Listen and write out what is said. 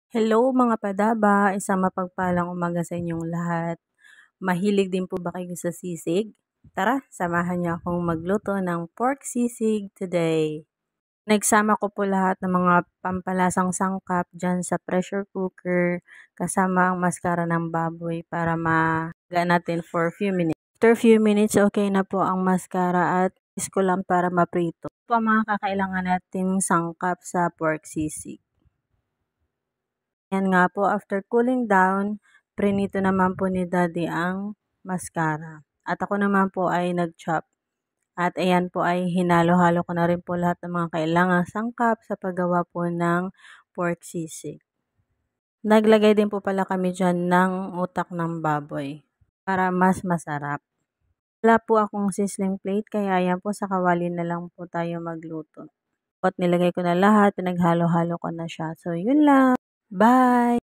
Hello mga padaba, isang mapagpalang umaga sa inyong lahat. Mahilig din po ba kayo sa sisig? Tara, samahan niyo akong magluto ng pork sisig today. Nagsama ko po lahat ng mga pampalasang sangkap dyan sa pressure cooker kasama ang maskara ng baboy para maga natin for few minutes. After few minutes, okay na po ang maskara at isko lang para maprito. Ito po ang mga kakailangan nating sangkap sa pork sisig. Yan nga po, after cooling down, prinito naman po ni Daddy ang mascara. At ako naman po ay nag-chop. At ayan po ay hinalo-halo ko na rin po lahat ng mga kailangang sangkap sa paggawa po ng pork sisig. Naglagay din po pala kami dyan ng utak ng baboy para mas masarap. Wala po akong sizzling plate kaya ayan po sa kawali na lang po tayo magluto. At nilagay ko na lahat, pinaghalo-halo ko na siya. So yun lang. Bye!